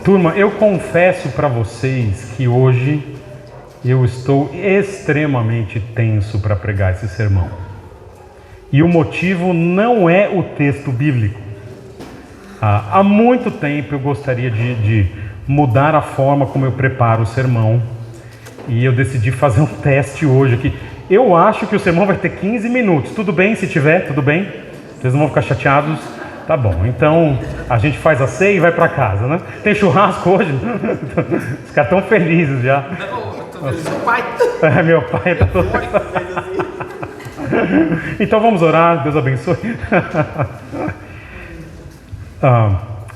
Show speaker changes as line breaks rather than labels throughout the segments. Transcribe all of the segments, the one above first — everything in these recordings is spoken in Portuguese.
Turma, eu confesso para vocês que hoje eu estou extremamente tenso para pregar esse sermão. E o motivo não é o texto bíblico. Há muito tempo eu gostaria de mudar a forma como eu preparo o sermão. E eu decidi fazer um teste hoje aqui. Eu acho que o sermão vai ter 15 minutos. Tudo bem se tiver? Tudo bem? Vocês não vão ficar chateados? Tá bom, então a gente faz a ceia e vai para casa, né? Tem churrasco hoje? Os caras estão felizes já.
Não, seu pai.
Meu pai está todo... Então vamos orar, Deus abençoe.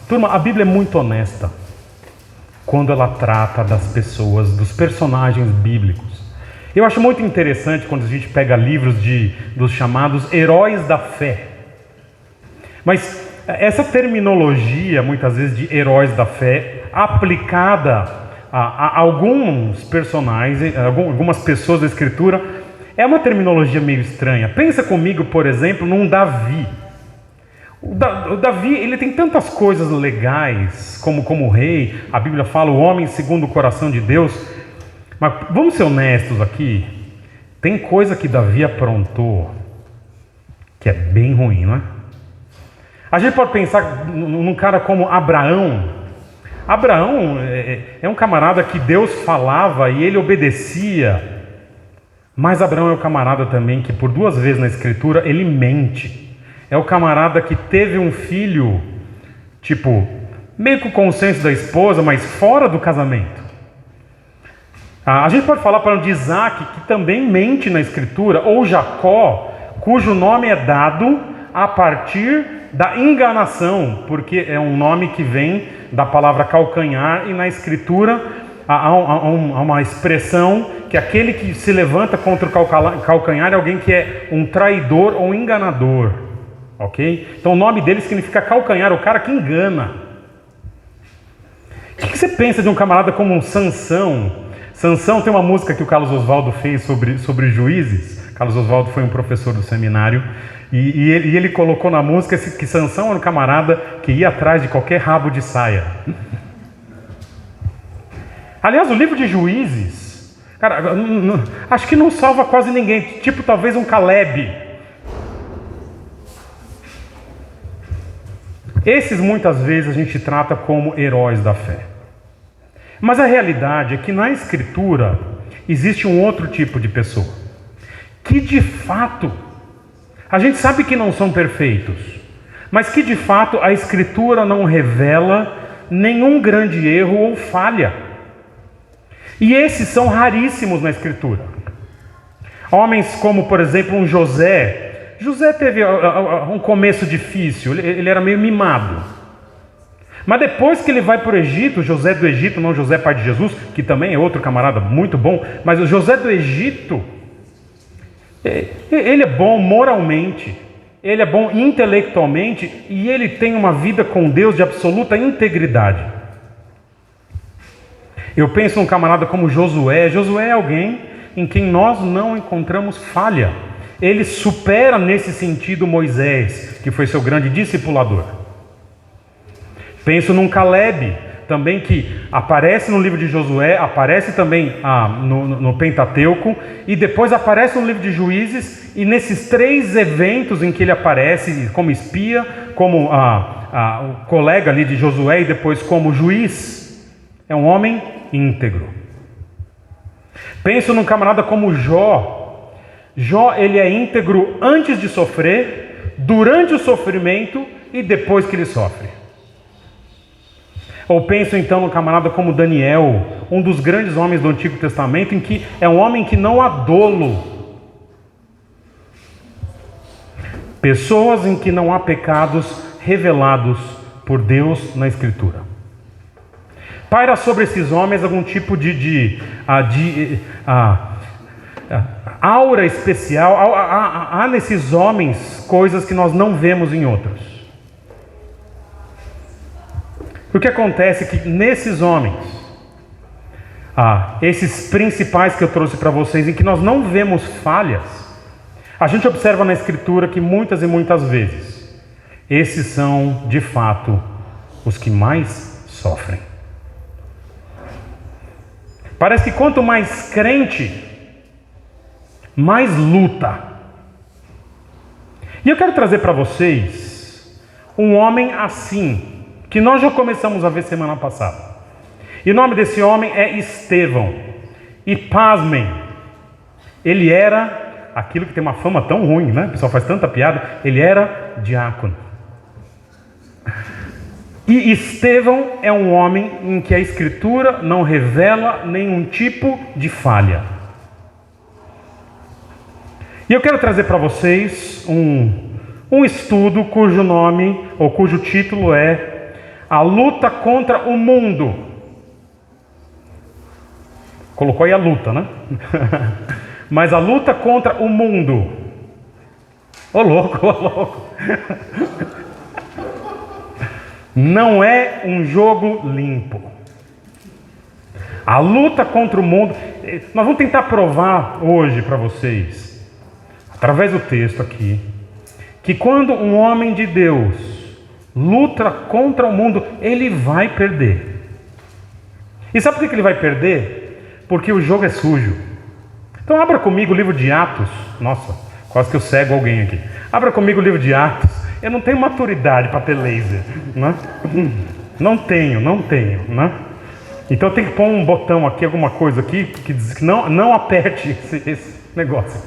Turma, a Bíblia é muito honesta quando ela trata das pessoas, dos personagens bíblicos. Eu acho muito interessante quando a gente pega livros dos chamados heróis da fé. Mas essa terminologia, muitas vezes, de heróis da fé, aplicada a alguns personagens, algumas pessoas da Escritura, é uma terminologia meio estranha. Pensa comigo, por exemplo, num Davi. O Davi, ele tem tantas coisas legais, como rei. A Bíblia fala o homem segundo o coração de Deus. Mas vamos ser honestos aqui. Tem coisa que Davi aprontou que é bem ruim, não é? A gente pode pensar num cara como Abraão. Abraão é um camarada que Deus falava e ele obedecia. Mas Abraão é um camarada também que por 2 vezes na Escritura ele mente. É o camarada que teve um filho, meio com o consenso da esposa, mas fora do casamento. A gente pode falar para de Isaac, que também mente na Escritura, ou Jacó, cujo nome é dado a partir da enganação, porque é um nome que vem da palavra calcanhar, e na Escritura há uma expressão que aquele que se levanta contra o calcanhar é alguém que é um traidor ou enganador, ok? Então o nome dele significa calcanhar, o cara que engana. O que você pensa de um camarada como Sansão? Sansão tem uma música que o Carlos Oswaldo fez sobre juízes. Carlos Oswaldo foi um professor do seminário e ele colocou na música que Sansão era um camarada que ia atrás de qualquer rabo de saia. Aliás, o livro de Juízes, cara, acho que não salva quase ninguém, talvez um Caleb. Esses muitas vezes a gente trata como heróis da fé. Mas a realidade é que na Escritura existe um outro tipo de pessoa, que de fato, a gente sabe que não são perfeitos, mas que de fato a Escritura não revela nenhum grande erro ou falha. E esses são raríssimos na Escritura. Homens como, por exemplo, um José. José teve um começo difícil, ele era meio mimado. Mas depois que ele vai para o Egito, José do Egito, não José pai de Jesus, que também é outro camarada muito bom, mas o José do Egito, ele é bom moralmente, ele é bom intelectualmente e ele tem uma vida com Deus de absoluta integridade. Eu penso num camarada como Josué. Josué é alguém em quem nós não encontramos falha. Ele supera nesse sentido Moisés, que foi seu grande discipulador. Penso num Caleb, também que aparece no livro de Josué, aparece também no Pentateuco, e depois aparece no livro de Juízes, e nesses 3 eventos em que ele aparece como espia, como o colega ali de Josué e depois como juiz, é um homem íntegro. Penso num camarada como Jó. Jó, ele é íntegro antes de sofrer, durante o sofrimento e depois que ele sofre. Ou penso então no camarada como Daniel, um dos grandes homens do Antigo Testamento, em que é um homem que não há dolo. Pessoas em que não há pecados revelados por Deus na Escritura. Paira sobre esses homens algum tipo de aura especial. Há nesses homens coisas que nós não vemos em outros. O que acontece é que nesses homens, esses principais que eu trouxe para vocês, em que nós não vemos falhas, a gente observa na Escritura que muitas e muitas vezes, esses são de fato os que mais sofrem. Parece que quanto mais crente, mais luta. E eu quero trazer para vocês um homem assim, que nós já começamos a ver semana passada. E o nome desse homem é Estevão. E pasmem, ele era aquilo que tem uma fama tão ruim, né? O pessoal faz tanta piada. Ele era diácono. E Estevão é um homem em que a Escritura não revela nenhum tipo de falha. E eu quero trazer para vocês um estudo cujo nome, ou cujo título é A Luta contra o Mundo. Colocou aí a luta, né? Mas a luta contra o mundo. Ô louco, ô louco. Não é um jogo limpo. A luta contra o mundo. Nós vamos tentar provar hoje para vocês, através do texto aqui, que quando um homem de Deus luta contra o mundo, ele vai perder. E sabe por que ele vai perder? Porque o jogo é sujo. Então abra comigo o livro de Atos. Nossa, quase que eu cego alguém aqui. Abra comigo o livro de Atos. Eu não tenho maturidade para ter laser, né? Não tenho, né? Então eu tenho que pôr um botão aqui, alguma coisa aqui, que diz que não aperte esse negócio.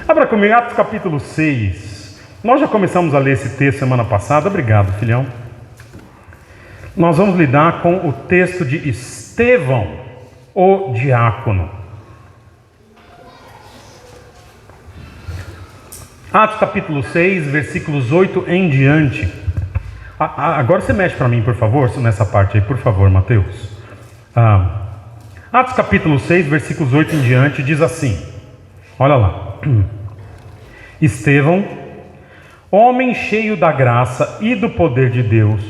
Abra comigo Atos capítulo 6. Nós já começamos a ler esse texto semana passada. Obrigado, filhão. Nós vamos lidar com o texto de Estevão, o diácono. Atos capítulo 6, versículos 8 em diante. Agora você mexe para mim, por favor, nessa parte aí, por favor, Mateus. Atos capítulo 6, versículos 8 em diante, diz assim. Olha lá. Estevão, homem cheio da graça e do poder de Deus,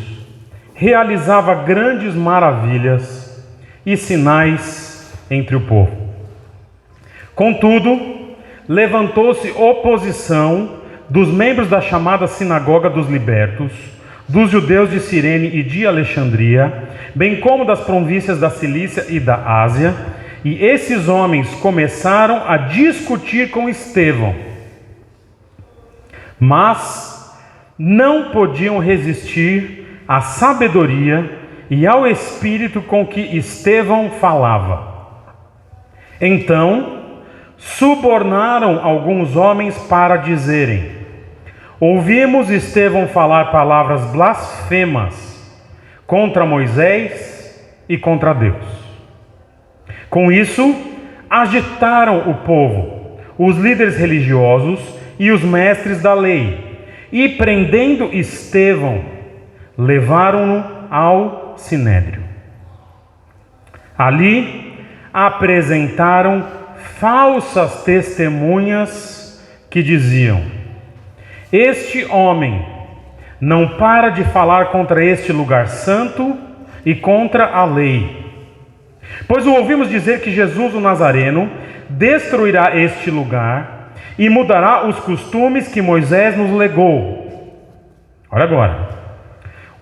realizava grandes maravilhas e sinais entre o povo. Contudo, levantou-se oposição dos membros da chamada Sinagoga dos Libertos, dos judeus de Cirene e de Alexandria, bem como das províncias da Cilícia e da Ásia, e esses homens começaram a discutir com Estevão, mas não podiam resistir à sabedoria e ao espírito com que Estevão falava. Então subornaram alguns homens para dizerem: ouvimos Estevão falar palavras blasfemas contra Moisés e contra Deus. Com isso, agitaram o povo, os líderes religiosos e os mestres da lei, e prendendo Estevão, levaram-no ao sinédrio. Ali apresentaram falsas testemunhas que diziam: este homem não para de falar contra este lugar santo e contra a lei. Pois o ouvimos dizer que Jesus o Nazareno destruirá este lugar e mudará os costumes que Moisés nos legou. Olha agora.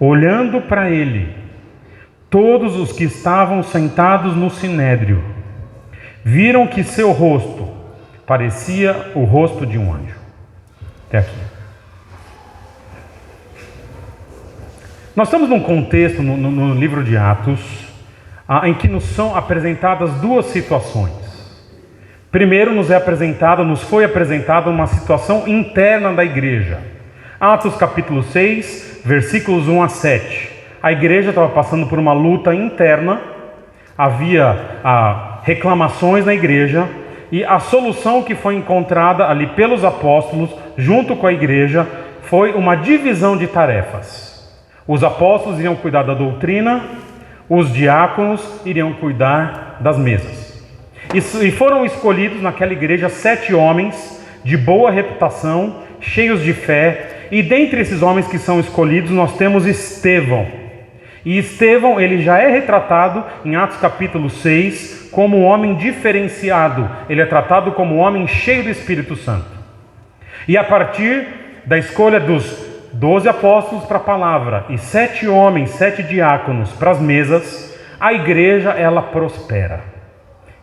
Olhando para ele, todos os que estavam sentados no sinédrio viram que seu rosto parecia o rosto de um anjo. Até aqui. Nós estamos num contexto no livro de Atos em que nos são apresentadas duas situações. Primeiro nos foi apresentada uma situação interna da igreja. Atos capítulo 6, versículos 1 a 7. A igreja estava passando por uma luta interna, havia reclamações na igreja, e a solução que foi encontrada ali pelos apóstolos, junto com a igreja, foi uma divisão de tarefas. Os apóstolos iriam cuidar da doutrina, os diáconos iriam cuidar das mesas. E foram escolhidos naquela igreja 7 homens de boa reputação, cheios de fé, e dentre esses homens que são escolhidos nós temos Estevão. E Estevão, ele já é retratado em Atos capítulo 6 como um homem diferenciado. Ele é tratado como um homem cheio do Espírito Santo. E a partir da escolha dos 12 apóstolos para a palavra e 7 homens, 7 diáconos para as mesas, a igreja ela prospera.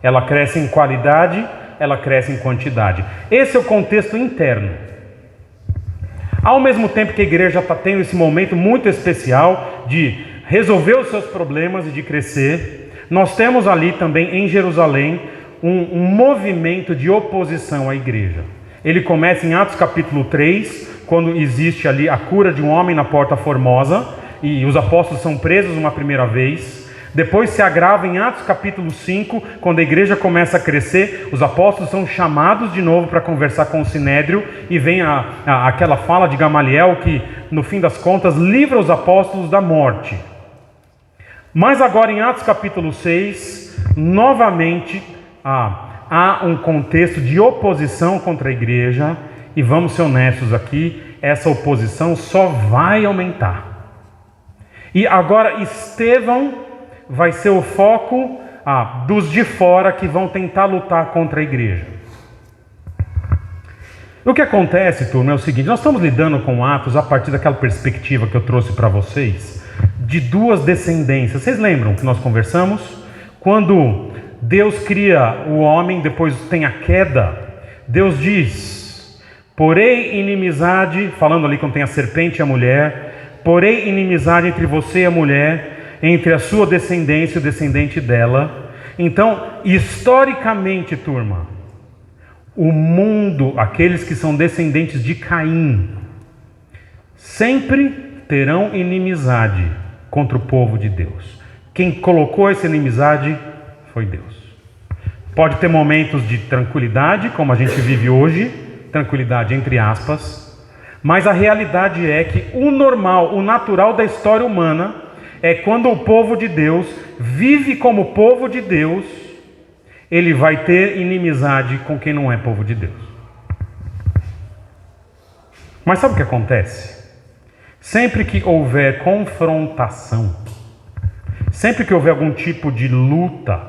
Ela cresce em qualidade, ela cresce em quantidade. Esse é o contexto interno. Ao mesmo tempo que a igreja está tendo esse momento muito especial de resolver os seus problemas e de crescer, nós temos ali também em Jerusalém um movimento de oposição à igreja. Ele começa em Atos capítulo 3, quando existe ali a cura de um homem na Porta Formosa, e os apóstolos são presos uma primeira vez. Depois se agrava em Atos capítulo 5, quando a igreja começa a crescer, os apóstolos são chamados de novo para conversar com o Sinédrio, e vem aquela fala de Gamaliel que, no fim das contas, livra os apóstolos da morte. Mas agora em Atos capítulo 6, novamente há um contexto de oposição contra a igreja, e vamos ser honestos aqui, essa oposição só vai aumentar. E agora Estevão vai ser o foco dos de fora que vão tentar lutar contra a igreja. O que acontece, turma, é o seguinte: nós estamos lidando com Atos a partir daquela perspectiva que eu trouxe para vocês, de duas descendências. Vocês lembram que nós conversamos? Quando Deus cria o homem, depois tem a queda, Deus diz: porém inimizade, falando ali quando tem a serpente e a mulher, porém inimizade entre você e a mulher, entre a sua descendência e o descendente dela. Então, historicamente, turma, o mundo, aqueles que são descendentes de Caim, sempre terão inimizade contra o povo de Deus. Quem colocou essa inimizade foi Deus. Pode ter momentos de tranquilidade, como a gente vive hoje, tranquilidade entre aspas, mas a realidade é que o normal, o natural da história humana é quando o povo de Deus vive como povo de Deus, ele vai ter inimizade com quem não é povo de Deus. Mas sabe o que acontece? Sempre que houver confrontação, sempre que houver algum tipo de luta,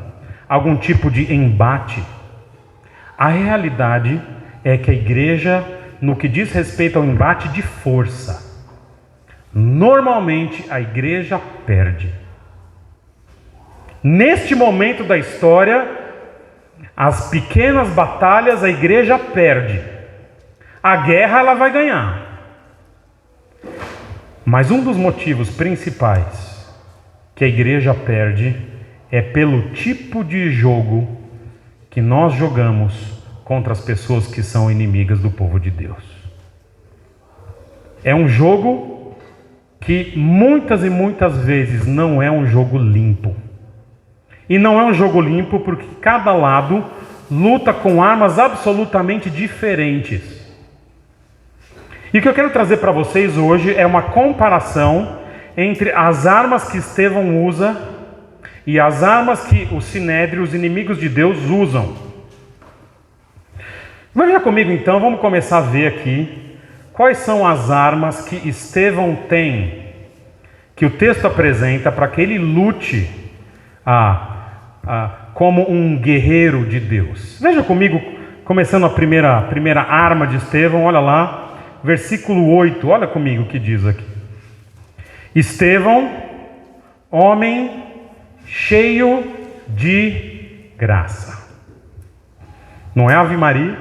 algum tipo de embate, a realidade é que a igreja, no que diz respeito ao embate de força, normalmente a igreja perde. Neste momento da história, as pequenas batalhas a igreja perde. A guerra ela vai ganhar. Mas um dos motivos principais que a igreja perde é pelo tipo de jogo que nós jogamos contra as pessoas que são inimigas do povo de Deus. É um jogo que muitas e muitas vezes não é um jogo limpo. E não é um jogo limpo porque cada lado luta com armas absolutamente diferentes. E o que eu quero trazer para vocês hoje é uma comparação entre as armas que Estevão usa e as armas que o Sinédrio, os inimigos de Deus, usam. Veja comigo então, vamos começar a ver aqui quais são as armas que Estevão tem, que o texto apresenta para que ele lute como um guerreiro de Deus. Veja comigo, começando a primeira arma de Estevão, olha lá, versículo 8, olha comigo o que diz aqui. Estevão, homem cheio de graça. Não é Ave Maria,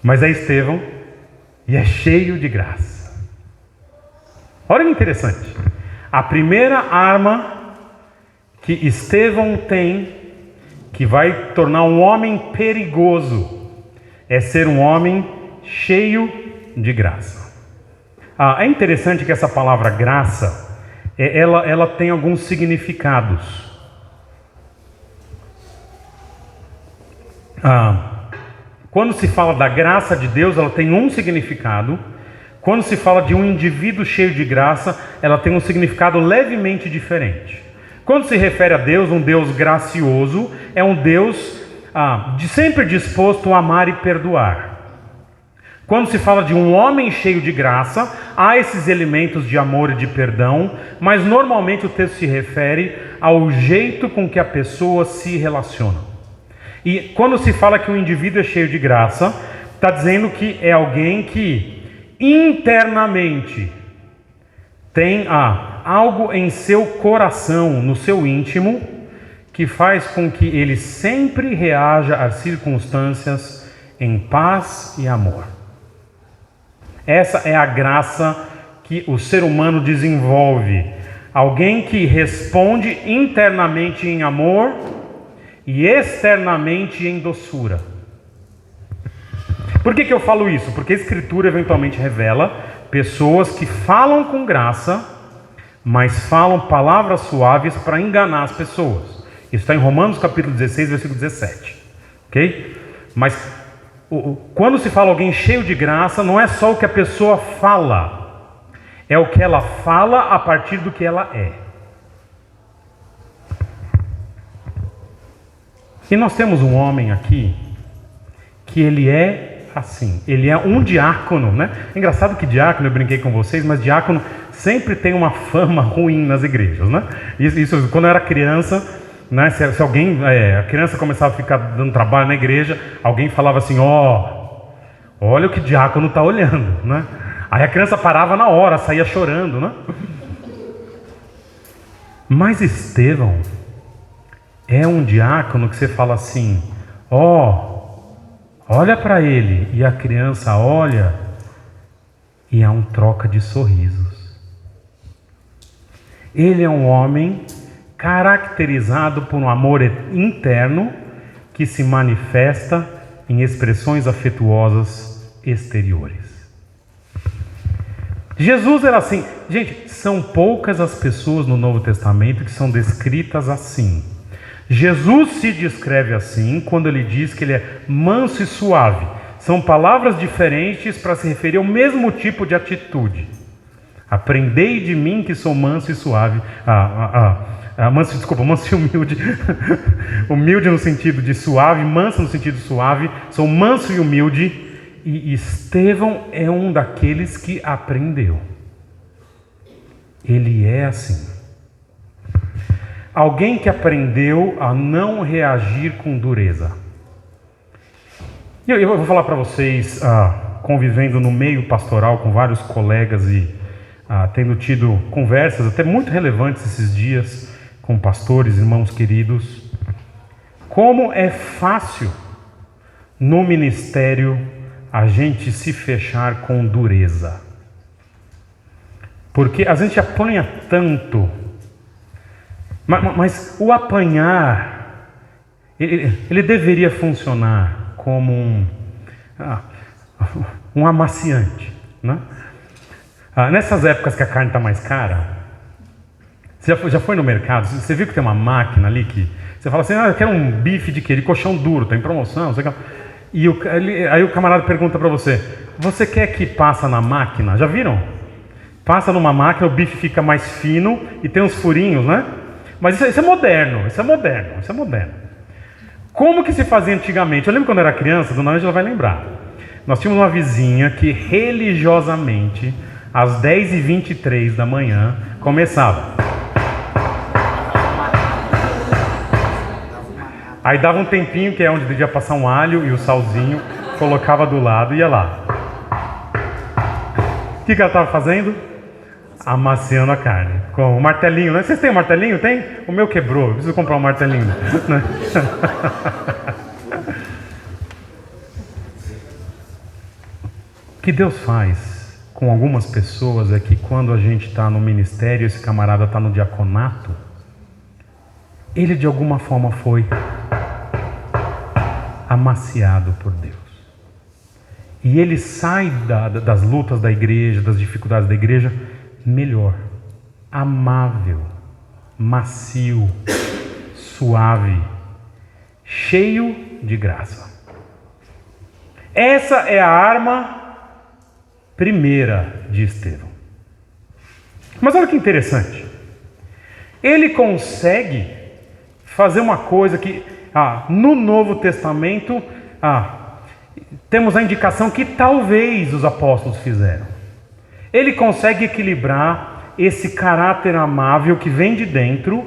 mas é Estevão, e é cheio de graça. Olha que interessante. A primeira arma que Estevão tem, que vai tornar um homem perigoso, é ser um homem cheio de graça. É interessante que essa palavra graça, ela tem alguns significados. Quando se fala da graça de Deus, ela tem um significado. Quando se fala de um indivíduo cheio de graça, ela tem um significado levemente diferente. Quando se refere a Deus, um Deus gracioso, é um Deus sempre disposto a amar e perdoar. Quando se fala de um homem cheio de graça, há esses elementos de amor e de perdão, mas normalmente o texto se refere ao jeito com que a pessoa se relaciona. E quando se fala que um indivíduo é cheio de graça, está dizendo que é alguém que internamente tem algo em seu coração, no seu íntimo, que faz com que ele sempre reaja às circunstâncias em paz e amor. Essa é a graça que o ser humano desenvolve. Alguém que responde internamente em amor e externamente em doçura. Por que eu falo isso? Porque a Escritura eventualmente revela pessoas que falam com graça, mas falam palavras suaves para enganar as pessoas. Isso está em Romanos capítulo 16, versículo 17. Ok? Mas quando se fala alguém cheio de graça, não é só o que a pessoa fala, é o que ela fala a partir do que ela é. E nós temos um homem aqui que ele é assim, ele é um diácono, né? É engraçado que diácono, eu brinquei com vocês, mas diácono sempre tem uma fama ruim nas igrejas, né? Isso quando eu era criança, né? Se alguém, a criança começava a ficar dando trabalho na igreja, alguém falava assim, olha o que diácono está olhando, né? Aí a criança parava na hora, saía chorando, né? Mas Estevão é um diácono que você fala assim, olha para ele, e a criança olha e há um troca de sorrisos. Ele é um homem caracterizado por um amor interno que se manifesta em expressões afetuosas exteriores. Jesus era assim. Gente, são poucas as pessoas no Novo Testamento que são descritas assim. Jesus se descreve assim quando ele diz que ele é manso e suave. São palavras diferentes para se referir ao mesmo tipo de atitude. Aprendei de mim que sou manso e suave. Manso e humilde. Humilde no sentido de suave, manso no sentido de suave. Sou manso e humilde. E Estevão é um daqueles que aprendeu. Ele é assim. Alguém que aprendeu a não reagir com dureza. Eu vou falar para vocês, convivendo no meio pastoral com vários colegas e tendo tido conversas até muito relevantes esses dias com pastores, irmãos queridos, como é fácil no ministério a gente se fechar com dureza. Porque a gente apanha tanto. Mas o apanhar, ele deveria funcionar como um amaciante, né? Nessas épocas que a carne está mais cara, você já foi no mercado, você viu que tem uma máquina ali que você fala assim, eu quero um bife de quê? De colchão duro, está em promoção, não sei o que. E aí o camarada pergunta para você, você quer que passa na máquina? Já viram? Passa numa máquina, o bife fica mais fino e tem uns furinhos, né? Mas isso é moderno, isso é moderno. Como que se fazia antigamente? Eu lembro quando eu era criança, Dona Ângela vai lembrar. Nós tínhamos uma vizinha que religiosamente, às 10h23 da manhã, começava. Aí dava um tempinho, que é onde devia passar um alho e o salzinho, colocava do lado e ia lá. O que ela estava fazendo? Amaciando a carne, com o martelinho, né? Vocês têm um martelinho? Tem? O meu quebrou, eu preciso comprar um martelinho. O que Deus faz com algumas pessoas é que quando a gente está no ministério, esse camarada está no diaconato, ele de alguma forma foi amaciado por Deus. E ele sai das lutas da igreja, das dificuldades da igreja, melhor, amável, macio, suave, cheio de graça. Essa é a arma primeira de Estevão. Mas olha que interessante. Ele consegue fazer uma coisa que no Novo Testamento temos a indicação que talvez os apóstolos fizeram. Ele consegue equilibrar esse caráter amável que vem de dentro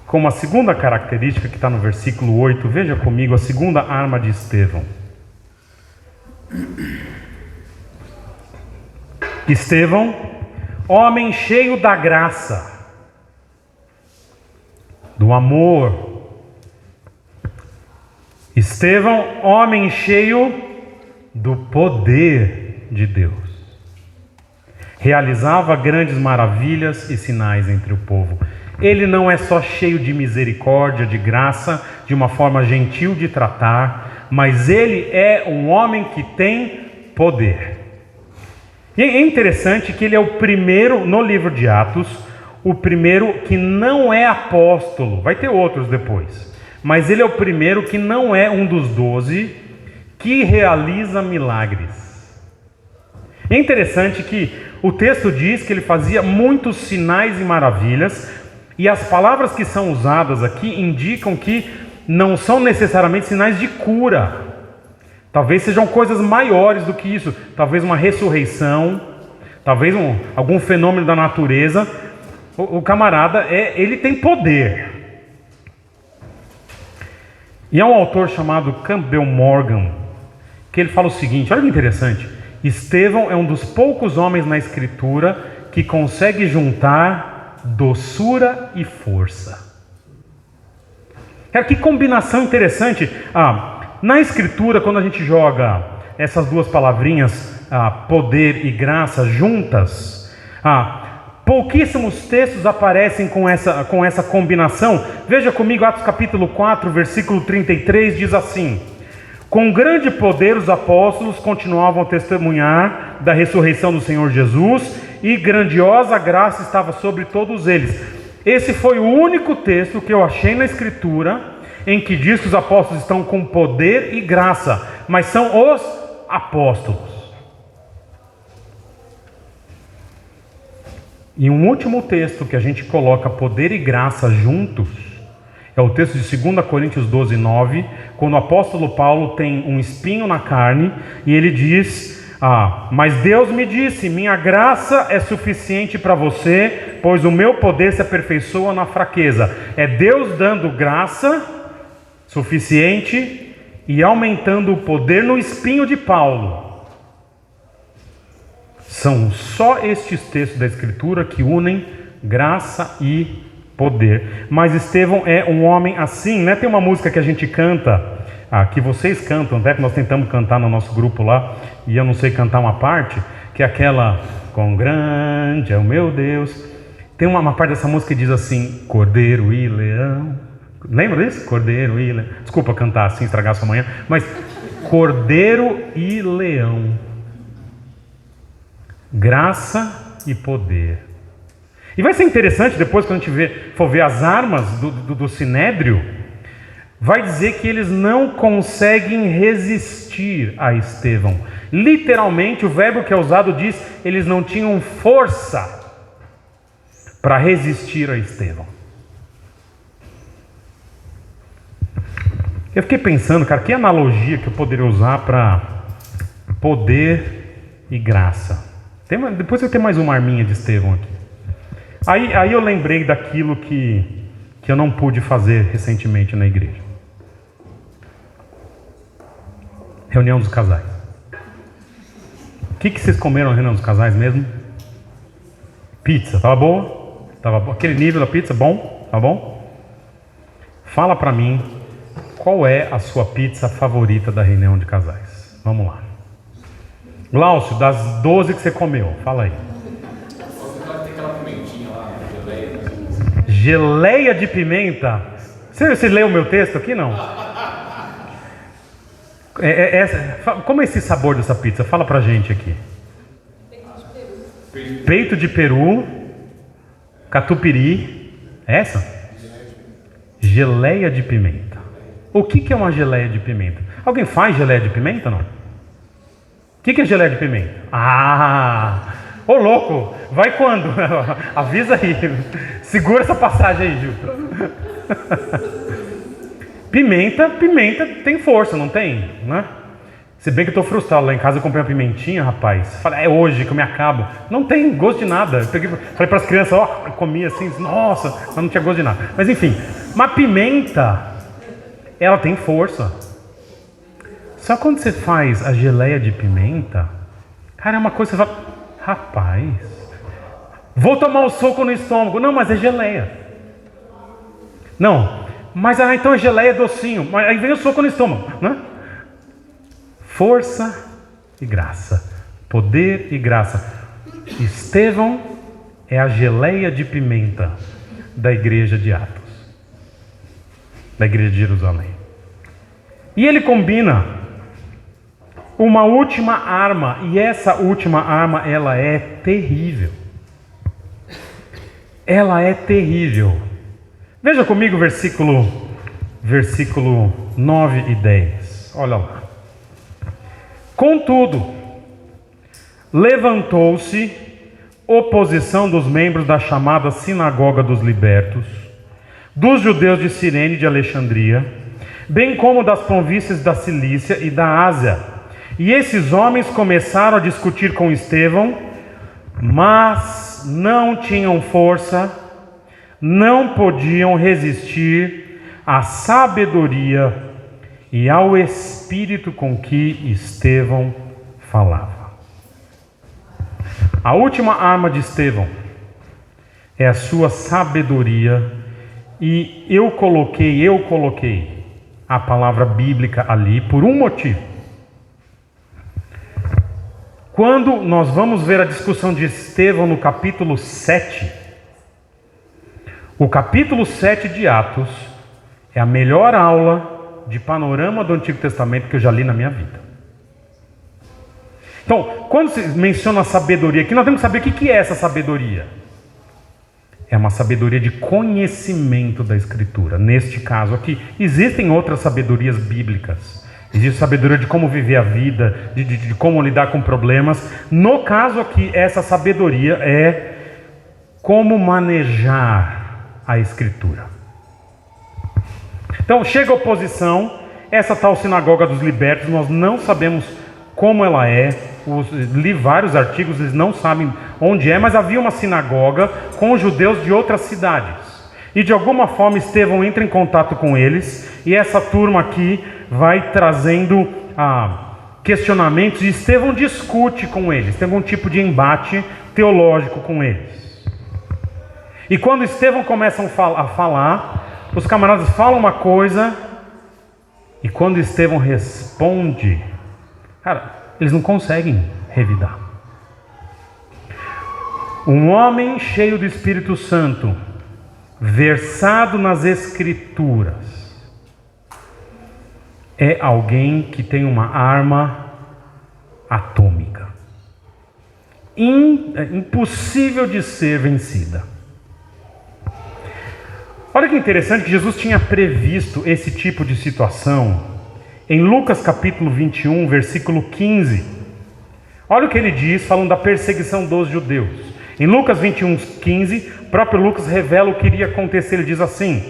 com uma segunda característica que está no versículo 8. Veja comigo a segunda arma de Estevão. Estevão, homem cheio da graça do amor. Estevão, homem cheio do poder de Deus, realizava grandes maravilhas e sinais entre o povo. Ele não é só cheio de misericórdia, de graça, de uma forma gentil de tratar, mas ele é um homem que tem poder. E é interessante que ele é o primeiro, no livro de Atos, o primeiro que não é apóstolo. Vai ter outros depois, mas ele é o primeiro que não é um dos 12 que realiza milagres. É interessante que o texto diz que ele fazia muitos sinais e maravilhas, e as palavras que são usadas aqui indicam que não são necessariamente sinais de cura. Talvez sejam coisas maiores do que isso. Talvez uma ressurreição, talvez algum fenômeno da natureza. O camarada, ele tem poder. E há um autor chamado Campbell Morgan, que ele fala o seguinte, olha que interessante. Estevão é um dos poucos homens na Escritura que consegue juntar doçura e força. Cara, que combinação interessante. Na Escritura, quando a gente joga essas duas palavrinhas, poder e graça, juntas, pouquíssimos textos aparecem com essa combinação. Veja comigo, Atos capítulo 4, versículo 33, diz assim: com grande poder os apóstolos continuavam a testemunhar da ressurreição do Senhor Jesus, e grandiosa graça estava sobre todos eles. Esse foi o único texto que eu achei na Escritura em que diz que os apóstolos estão com poder e graça, mas são os apóstolos. E um último texto que a gente coloca poder e graça juntos é o texto de 2 Coríntios 12, 9, quando o apóstolo Paulo tem um espinho na carne e ele diz: mas Deus me disse, minha graça é suficiente para você, pois o meu poder se aperfeiçoa na fraqueza. É Deus dando graça suficiente e aumentando o poder no espinho de Paulo. São só estes textos da Escritura que unem graça e poder. Mas Estevão é um homem assim, né? Tem uma música que a gente canta, que vocês cantam, até que nós tentamos cantar no nosso grupo lá, e eu não sei cantar uma parte, que é aquela: quão grande é o meu Deus. Tem uma parte dessa música que diz assim: Cordeiro e leão. Lembra disso? Cordeiro e leão. Desculpa cantar assim, estragar a sua manhã, mas Cordeiro e leão, graça e poder. E vai ser interessante depois, quando a gente for ver as armas do Sinédrio, vai dizer que eles não conseguem resistir a Estevão. Literalmente, o verbo que é usado diz: eles não tinham força para resistir a Estevão. Eu fiquei pensando, cara, que analogia que eu poderia usar para poder e graça. Depois eu tenho mais uma arminha de Estevão aqui. Aí eu lembrei daquilo que eu não pude fazer recentemente na igreja. Reunião dos casais. O que vocês comeram na reunião dos casais mesmo? Pizza, tava boa? Tava boa. Aquele nível da pizza, bom? Tá bom? Fala pra mim, qual é a sua pizza favorita da reunião de casais? Vamos lá. Glaucio, das 12 que você comeu, fala aí.
Tem aquela pimentinha lá, geleia.
Geleia de pimenta? Você leu o meu texto aqui, não? Como é esse sabor dessa pizza? Fala pra gente aqui. Peito de peru, catupiry. É essa? Geleia de pimenta. O que é uma geleia de pimenta? Alguém faz geleia de pimenta, não? O que é geleia de pimenta? Ô louco, vai quando? Avisa aí. Segura essa passagem aí, Gil. Pimenta tem força, não tem? Né? Se bem que eu tô frustrado, lá em casa eu comprei uma pimentinha, rapaz. Falei, é hoje que eu me acabo. Não tem gosto de nada. Eu falei para as crianças, eu comia assim, nossa, mas não tinha gosto de nada. Mas enfim, uma pimenta, ela tem força. Só quando você faz a geleia de pimenta, cara, é uma coisa que você fala, rapaz, vou tomar um soco no estômago. Não, mas é geleia. Não, mas então a geleia é docinho, mas aí vem o soco no estômago, né? Força e graça, poder e graça. Estevão é a geleia de pimenta da igreja de Atos, da igreja de Jerusalém. E ele combina uma última arma, e essa última arma, ela é terrível. Ela é terrível. Veja comigo versículo 9 e 10. Olha lá. Contudo, levantou-se oposição dos membros da chamada Sinagoga dos Libertos, dos judeus de Cirene e de Alexandria, bem como das províncias da Cilícia e da Ásia. E esses homens começaram a discutir com Estevão, mas não tinham força, não podiam resistir à sabedoria e ao espírito com que Estevão falava. A última arma de Estevão é a sua sabedoria, e eu coloquei a palavra bíblica ali por um motivo. Quando nós vamos ver a discussão de Estevão no capítulo 7, o capítulo 7 de Atos é a melhor aula de panorama do Antigo Testamento que eu já li na minha vida. Então, quando se menciona a sabedoria aqui, nós temos que saber o que é essa sabedoria. É uma sabedoria de conhecimento da Escritura. Neste caso aqui, existem outras sabedorias bíblicas. Existe sabedoria de como viver a vida, de como lidar com problemas. No caso aqui, essa sabedoria é como manejar a Escritura. Então, chega a oposição, essa tal Sinagoga dos Libertos, nós não sabemos como ela é. Li vários artigos, eles não sabem onde é, mas havia uma sinagoga com judeus de outras cidades. E de alguma forma Estevão entra em contato com eles, e essa turma aqui vai trazendo questionamentos, e Estevão discute com eles, tem algum tipo de embate teológico com eles. E quando Estevão começa a falar, os camaradas falam uma coisa, e quando Estevão responde, eles não conseguem revidar. Um homem cheio do Espírito Santo, versado nas Escrituras, é alguém que tem uma arma atômica, impossível de ser vencida. Olha que interessante que Jesus tinha previsto esse tipo de situação em Lucas capítulo 21, versículo 15. Olha o que ele diz, falando da perseguição dos judeus. Em Lucas 21, 15, o próprio Lucas revela o que iria acontecer. Ele diz assim,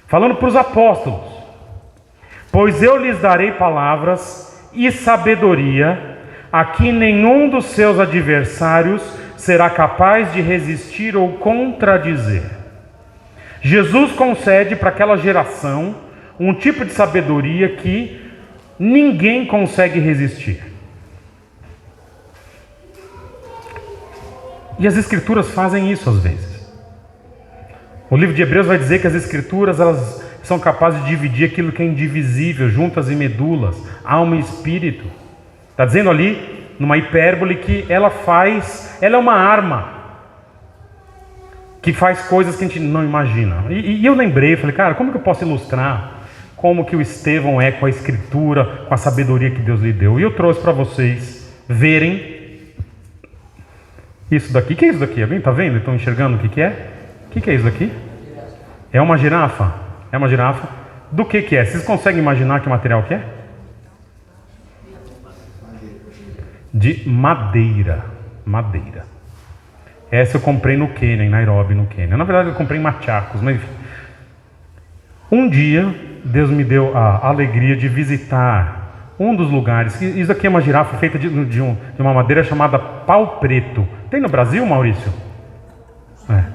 falando para os apóstolos: pois eu lhes darei palavras e sabedoria, a que nenhum dos seus adversários será capaz de resistir ou contradizer. Jesus concede para aquela geração um tipo de sabedoria que ninguém consegue resistir. E as Escrituras fazem isso às vezes. O livro de Hebreus vai dizer que as Escrituras, elas são capazes de dividir aquilo que é indivisível, juntas e medulas, alma e espírito. Está dizendo ali, numa hipérbole, que ela é uma arma que faz coisas que a gente não imagina. E eu lembrei, falei, cara, como que eu posso ilustrar como que o Estevão é com a Escritura, com a sabedoria que Deus lhe deu? E eu trouxe para vocês verem isso daqui. O que é isso daqui? Alguém está vendo? Estão enxergando o que é? O que é isso daqui? É uma girafa? É uma girafa? Do que é? Vocês conseguem imaginar que material que é? De madeira. Madeira. Essa eu comprei no Quênia, em Nairobi, no Quênia. Na verdade eu comprei em Machacos, mas enfim. Um dia Deus me deu a alegria de visitar um dos lugares. Isso aqui é uma girafa feita de uma madeira chamada pau preto. Tem no Brasil, Maurício?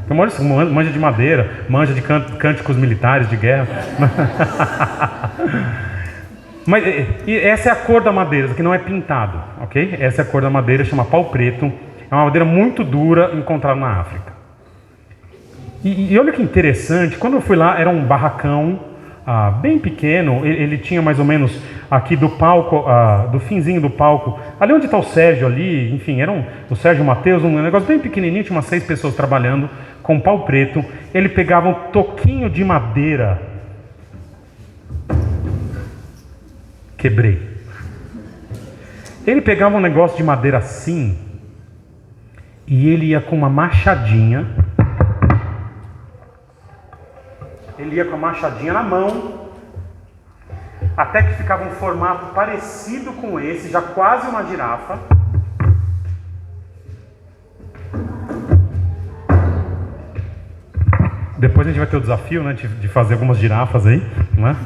O Maurício manja de madeira, manja de cânticos militares de guerra. Mas essa é a cor da madeira, isso aqui não é pintado, ok? Essa é a cor da madeira, chama pau preto. É uma madeira muito dura encontrada na África. E olha que interessante, quando eu fui lá, era um barracão bem pequeno, ele tinha mais ou menos aqui do palco, do finzinho do palco, ali onde está o Sérgio ali, enfim, o Sérgio e o Matheus, um negócio bem pequenininho, tinha umas 6 pessoas trabalhando com pau preto. Ele pegava um toquinho de madeira, quebrei. Ele pegava um negócio de madeira assim, e ele ia com uma machadinha, na mão, até que ficava um formato parecido com esse, já quase uma girafa. Depois a gente vai ter o desafio, né, de fazer algumas girafas aí, não é?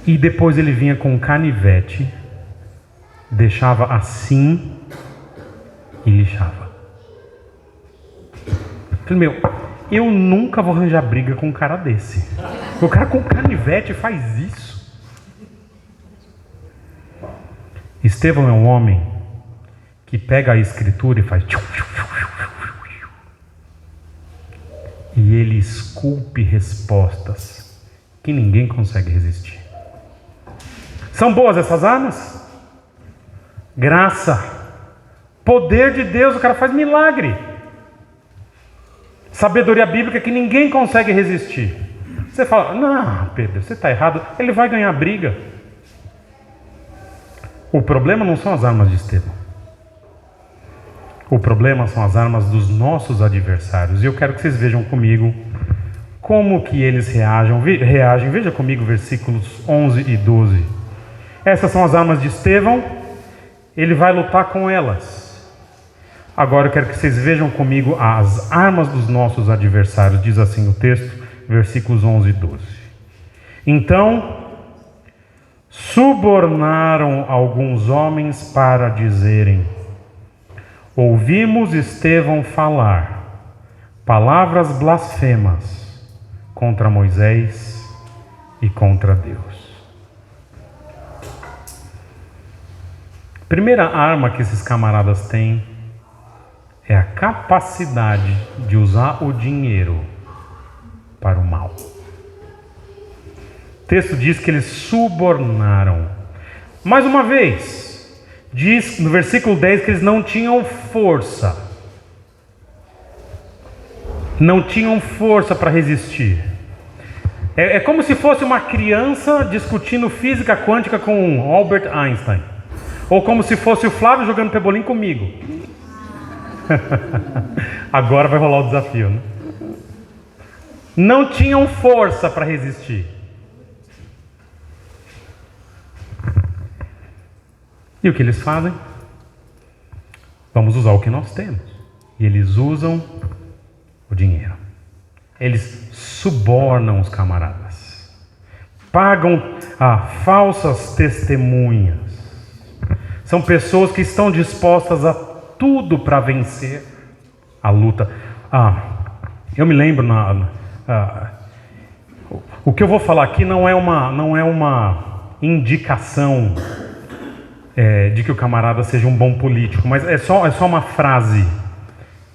E depois ele vinha com um canivete, deixava assim e lixava. Falei, eu nunca vou arranjar briga com um cara desse. O cara com canivete faz isso. Estevão é um homem que pega a escritura e faz... E ele esculpe respostas que ninguém consegue resistir. São boas essas armas? Graça. Poder de Deus, o cara faz milagre. Sabedoria bíblica que ninguém consegue resistir. Você fala, não, Pedro, você está errado. Ele vai ganhar a briga. O problema não são as armas de Estevão. O problema são as armas dos nossos adversários. E eu quero que vocês vejam comigo como que eles reagem. Veja comigo versículos 11 e 12. Essas são as armas de Estevão. Ele vai lutar com elas. Agora eu quero que vocês vejam comigo as armas dos nossos adversários. Diz assim o texto, versículos 11 e 12. Então, subornaram alguns homens para dizerem: ouvimos Estevão falar palavras blasfemas contra Moisés e contra Deus. Primeira arma que esses camaradas têm é a capacidade de usar o dinheiro para o mal. O texto diz que eles subornaram. Mais uma vez, diz no versículo 10 que eles não tinham força. Não tinham força para resistir. É como se fosse uma criança discutindo física quântica com Albert Einstein. Ou como se fosse o Flávio jogando pebolim comigo. Agora vai rolar o desafio, né? Não tinham força para resistir. E o que eles fazem? Vamos usar o que nós temos. E eles usam o dinheiro. Eles subornam os camaradas. Pagam falsas testemunhas. São pessoas que estão dispostas a tudo para vencer a luta. Eu me lembro, o que eu vou falar aqui não é uma indicação de que o camarada seja um bom político, mas é só uma frase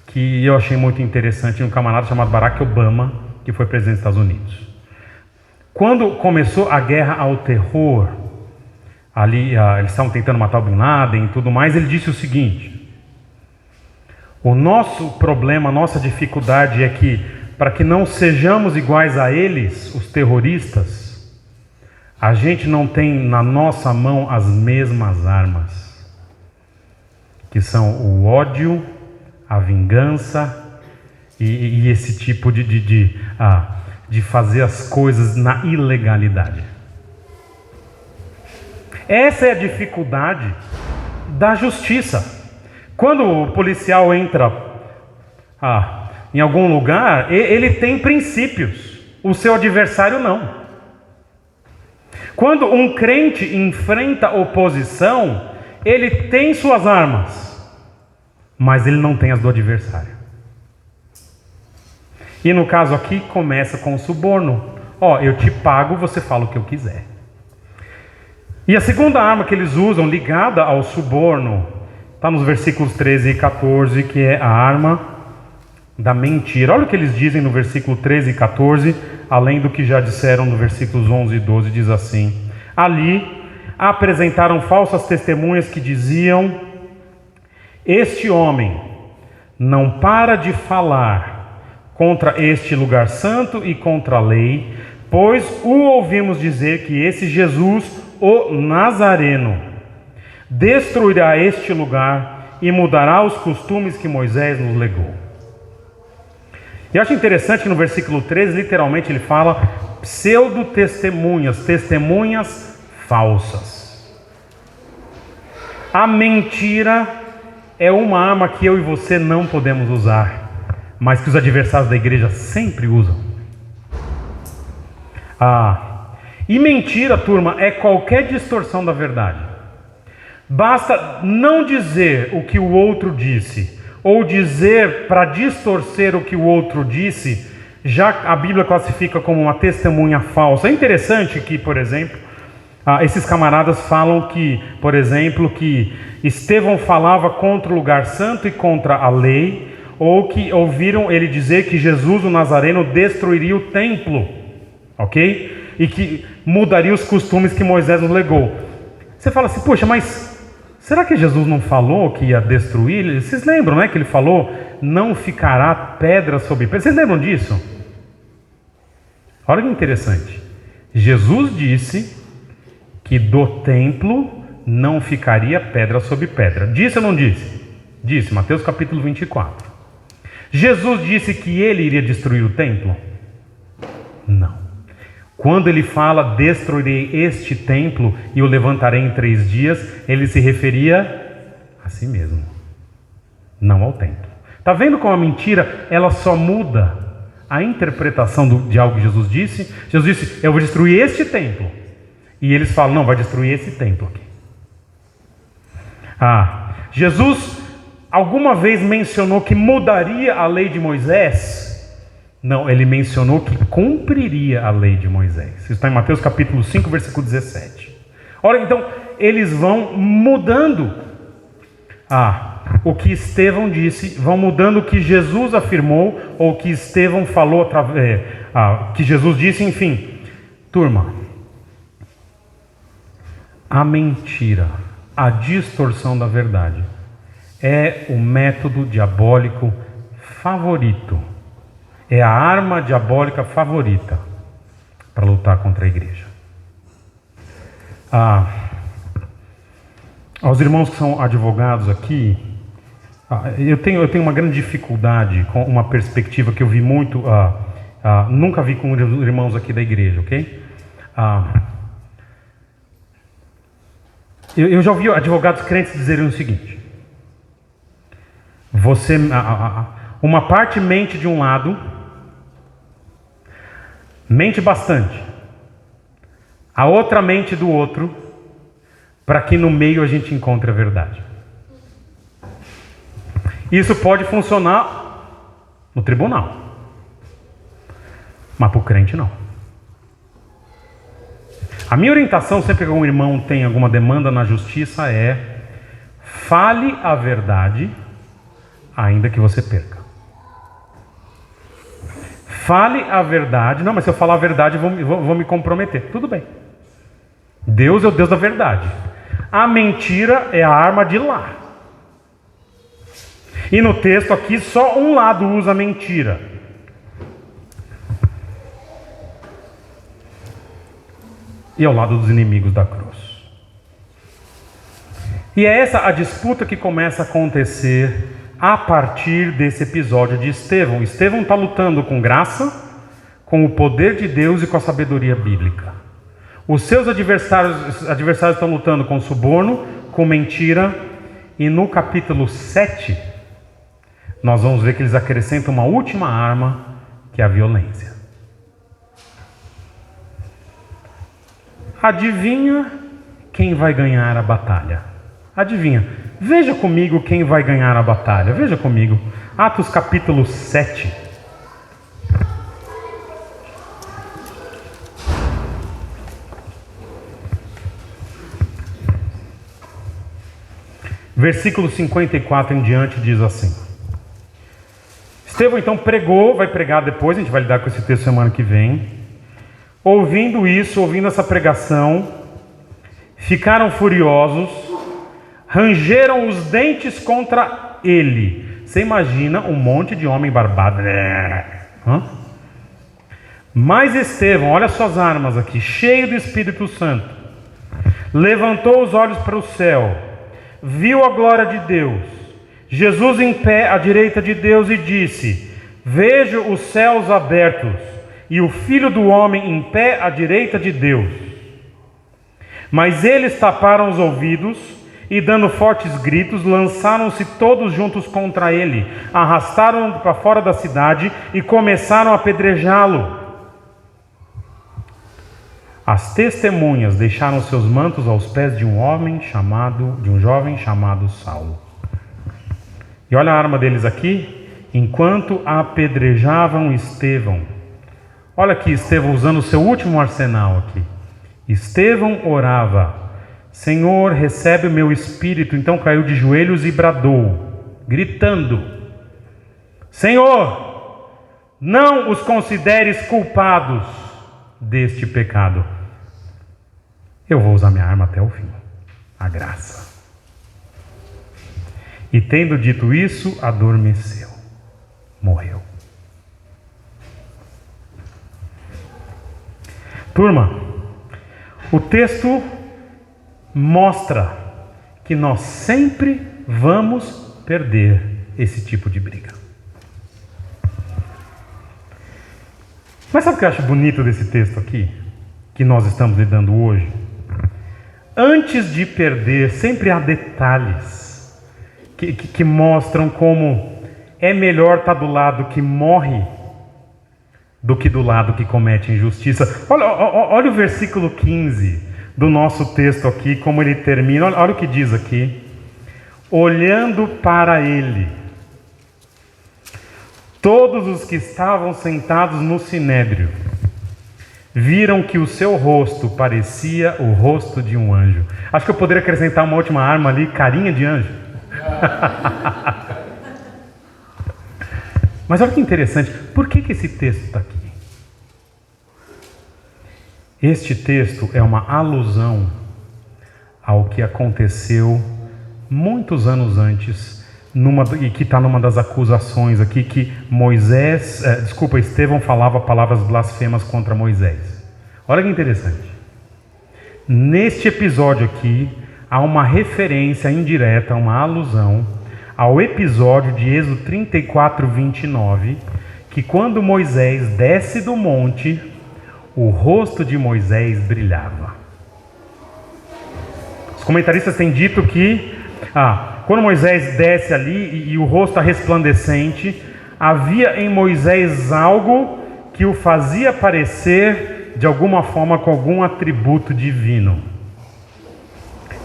que eu achei muito interessante de um camarada chamado Barack Obama, que foi presidente dos Estados Unidos. Quando começou a guerra ao terror, ali eles estavam tentando matar o Bin Laden e tudo mais, ele disse o seguinte: o nosso problema, a nossa dificuldade é que, para que não sejamos iguais a eles, os terroristas, a gente não tem na nossa mão as mesmas armas, que são o ódio, a vingança e esse tipo de fazer as coisas na ilegalidade. Essa é a dificuldade da justiça. Quando o policial entra em algum lugar, ele tem princípios, o seu adversário não. Quando um crente enfrenta oposição, ele tem suas armas, mas ele não tem as do adversário. E no caso aqui, começa com o suborno. Eu te pago, você fala o que eu quiser. E a segunda arma que eles usam, ligada ao suborno, está nos versículos 13 e 14, que é a arma da mentira. Olha o que eles dizem no versículo 13 e 14, além do que já disseram no versículos 11 e 12, diz assim: ali apresentaram falsas testemunhas que diziam: este homem não para de falar contra este lugar santo e contra a lei, pois o ouvimos dizer que esse Jesus, o Nazareno, destruirá este lugar e mudará os costumes que Moisés nos legou. E eu acho interessante que no versículo 13, literalmente ele fala pseudo-testemunhas, testemunhas falsas. A mentira é uma arma que eu e você não podemos usar, mas que os adversários da igreja sempre usam. E mentira, turma, é qualquer distorção da verdade. Basta não dizer o que o outro disse, ou dizer para distorcer o que o outro disse, já a Bíblia classifica como uma testemunha falsa. É interessante que, por exemplo, esses camaradas falam que, por exemplo, que Estevão falava contra o lugar santo e contra a lei, ou que ouviram ele dizer que Jesus, o Nazareno, destruiria o templo, ok? E que mudaria os costumes que Moisés nos legou. Você fala assim, poxa, mas será que Jesus não falou que ia destruir? Vocês lembram, né, que ele falou, não ficará pedra sobre pedra? Vocês lembram disso? Olha que interessante. Jesus disse que do templo não ficaria pedra sobre pedra. Disse ou não disse? Disse, Mateus capítulo 24. Jesus disse que ele iria destruir o templo? Não. Quando ele fala, destruirei este templo e o levantarei em 3 dias, ele se referia a si mesmo, não ao templo. Está vendo como a mentira, ela só muda a interpretação de algo que Jesus disse? Jesus disse, eu vou destruir este templo. E eles falam, não, vai destruir esse templo aqui. Jesus alguma vez mencionou que mudaria a lei de Moisés? Não, ele mencionou que cumpriria a lei de Moisés. Isso está em Mateus capítulo 5, versículo 17. Ora, então, eles vão mudando o que Estevão disse, vão mudando o que Jesus afirmou, ou o que Estevão falou, que Jesus disse, enfim. Turma, a mentira, a distorção da verdade, é o método diabólico favorito. É a arma diabólica favorita para lutar contra a igreja. Aos irmãos que são advogados aqui, eu tenho uma grande dificuldade com uma perspectiva que eu vi muito, nunca vi com os irmãos aqui da igreja, ok? Eu já ouvi advogados crentes dizerem o seguinte: uma parte mente de um lado, mente bastante, a outra mente do outro, para que no meio a gente encontre a verdade. Isso pode funcionar no tribunal, mas para o crente não. A minha orientação, sempre que um irmão tem alguma demanda na justiça, é: fale a verdade, ainda que você perca. Fale a verdade. Não, mas se eu falar a verdade, vou me comprometer. Tudo bem. Deus é o Deus da verdade. A mentira é a arma de lá. E no texto aqui, só um lado usa a mentira. E ao lado dos inimigos da cruz. E é essa a disputa que começa a acontecer a partir desse episódio de Estevão. Estevão está lutando com graça, com o poder de Deus e com a sabedoria bíblica. Os seus adversários estão lutando com suborno, com mentira. E no capítulo 7, nós vamos ver que eles acrescentam uma última arma, que é a violência. Adivinha quem vai ganhar a batalha? Adivinha? Veja comigo quem vai ganhar a batalha. Veja comigo. Atos capítulo 7. Versículo 54 em diante diz assim: Estevão então pregou, vai pregar depois, a gente vai lidar com esse texto semana que vem. Ouvindo isso, ouvindo essa pregação, ficaram furiosos, rangeram os dentes contra ele. Você imagina um monte de homem barbado. Mas Estevão, olha suas armas aqui, cheio do Espírito Santo, levantou os olhos para o céu, viu a glória de Deus, Jesus em pé à direita de Deus e disse: vejo os céus abertos e o Filho do Homem em pé à direita de Deus. Mas eles taparam os ouvidos e, dando fortes gritos, lançaram-se todos juntos contra ele, arrastaram-no para fora da cidade e começaram a apedrejá-lo. As testemunhas deixaram seus mantos aos pés de um jovem chamado Saulo. E olha a arma deles aqui, enquanto apedrejavam Estevão. Olha aqui Estevão usando o seu último arsenal aqui. Estevão orava: Senhor, recebe o meu espírito. Então caiu de joelhos e bradou, gritando: Senhor, não os consideres culpados deste pecado. Eu vou usar minha arma até o fim, a graça. E tendo dito isso, adormeceu, morreu. Turma, o texto mostra que nós sempre vamos perder esse tipo de briga. Mas sabe o que eu acho bonito desse texto aqui, que nós estamos lidando hoje? Antes de perder, sempre há detalhes que mostram como é melhor estar do lado que morre do que do lado que comete injustiça. Olha o versículo 15 do nosso texto aqui, como ele termina. Olha o que diz aqui: olhando para ele, todos os que estavam sentados no sinédrio viram que o seu rosto parecia o rosto de um anjo. Acho que eu poderia acrescentar uma última arma ali: carinha de anjo. Mas olha que interessante, por que esse texto está aqui? Este texto é uma alusão ao que aconteceu muitos anos antes, e que está numa das acusações aqui, que Estevão falava palavras blasfemas contra Moisés. Olha que interessante. Neste episódio aqui, há uma referência indireta, uma alusão ao episódio de Êxodo 34, 29, que quando Moisés desce do monte, o rosto de Moisés brilhava. Os comentaristas têm dito que quando Moisés desce ali e o rosto está resplandecente, havia em Moisés algo que o fazia parecer de alguma forma com algum atributo divino.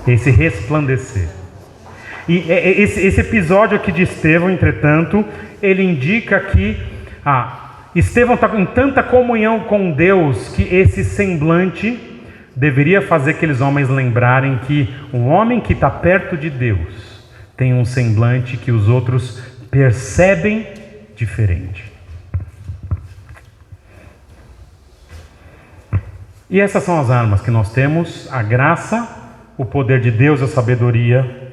Esse resplandecer. E esse episódio aqui de Estevão, entretanto, ele indica que Estevão está em tanta comunhão com Deus que esse semblante deveria fazer aqueles homens lembrarem que um homem que está perto de Deus tem um semblante que os outros percebem diferente. E essas são as armas que nós temos: a graça, o poder de Deus, a sabedoria,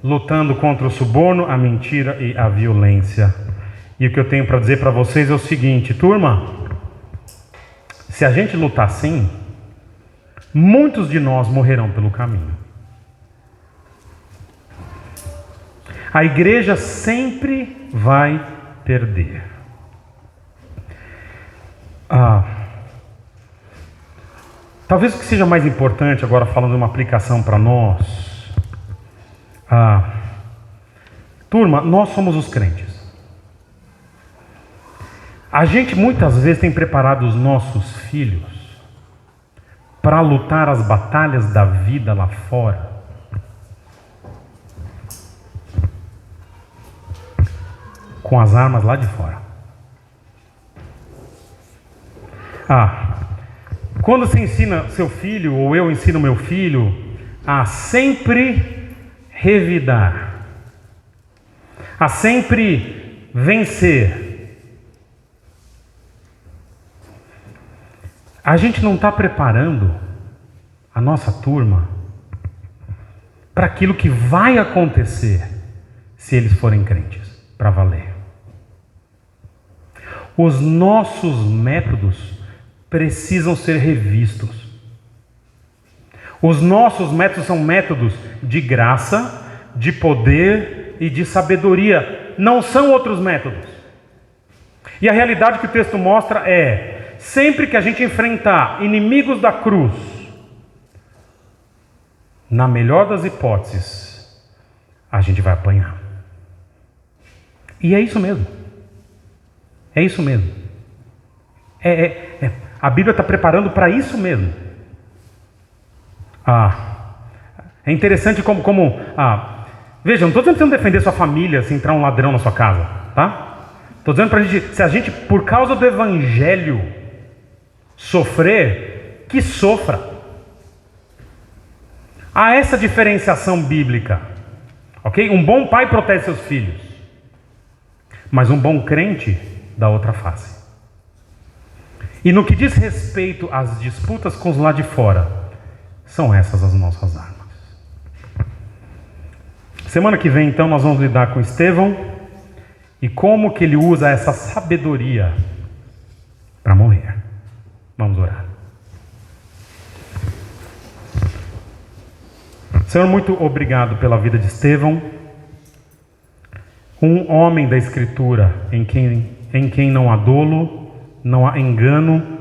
lutando contra o suborno, a mentira e a violência. E o que eu tenho para dizer para vocês é o seguinte, turma: se a gente lutar assim, muitos de nós morrerão pelo caminho. A igreja sempre vai perder. Talvez o que seja mais importante, agora falando de uma aplicação para nós, turma, nós somos os crentes. A gente muitas vezes tem preparado os nossos filhos para lutar as batalhas da vida lá fora, com as armas lá de fora. Quando você ensina seu filho, ou eu ensino meu filho, a sempre revidar, a sempre vencer, A gente não está preparando a nossa turma para aquilo que vai acontecer se eles forem crentes, para valer. Os nossos métodos precisam ser revistos. Os nossos métodos são métodos de graça, de poder e de sabedoria. Não são outros métodos. E a realidade que o texto mostra é: sempre que a gente enfrentar inimigos da cruz, na melhor das hipóteses, a gente vai apanhar. E é isso mesmo. É isso mesmo. A Bíblia está preparando para isso mesmo. É interessante como veja, não estou dizendo que você não defender sua família se entrar um ladrão na sua casa, tá? Estou dizendo para a gente, se a gente, por causa do Evangelho, sofrer, que sofra. Há essa diferenciação bíblica, ok? Um bom pai protege seus filhos, mas um bom crente dá outra face. E no que diz respeito às disputas com os lá de fora, são essas as nossas armas. Semana que vem, então, nós vamos lidar com Estevão e como que ele usa essa sabedoria para morrer. Vamos orar. Senhor, muito obrigado pela vida de Estevão, um homem da Escritura em quem não há dolo, não há engano,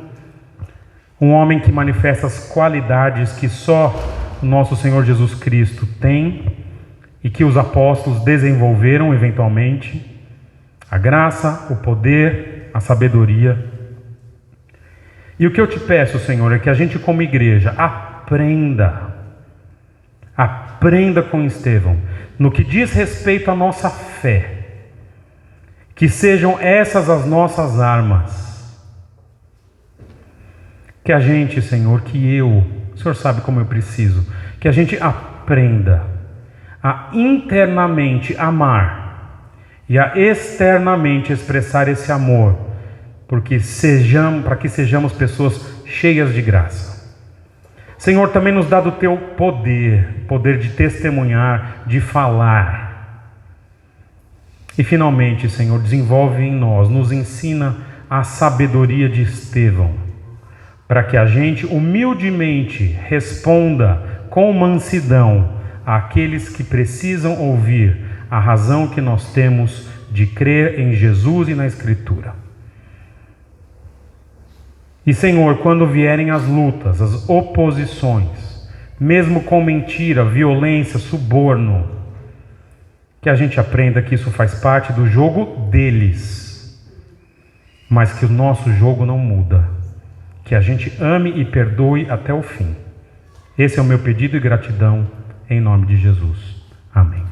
um homem que manifesta as qualidades que só o nosso Senhor Jesus Cristo tem e que os apóstolos desenvolveram eventualmente: a graça, o poder, a sabedoria. E o que eu te peço, Senhor, é que a gente como igreja aprenda com Estevão no que diz respeito à nossa fé, que sejam essas as nossas armas. Que a gente, Senhor, o Senhor sabe como eu preciso, que a gente aprenda a internamente amar e a externamente expressar esse amor, para que sejamos pessoas cheias de graça. Senhor, também nos dá do teu poder de testemunhar, de falar. E finalmente, Senhor, desenvolve em nós, nos ensina a sabedoria de Estevão, para que a gente humildemente responda com mansidão àqueles que precisam ouvir a razão que nós temos de crer em Jesus e na Escritura. E, Senhor, quando vierem as lutas, as oposições, mesmo com mentira, violência, suborno, que a gente aprenda que isso faz parte do jogo deles, mas que o nosso jogo não muda. Que a gente ame e perdoe até o fim. Esse é o meu pedido e gratidão, em nome de Jesus. Amém.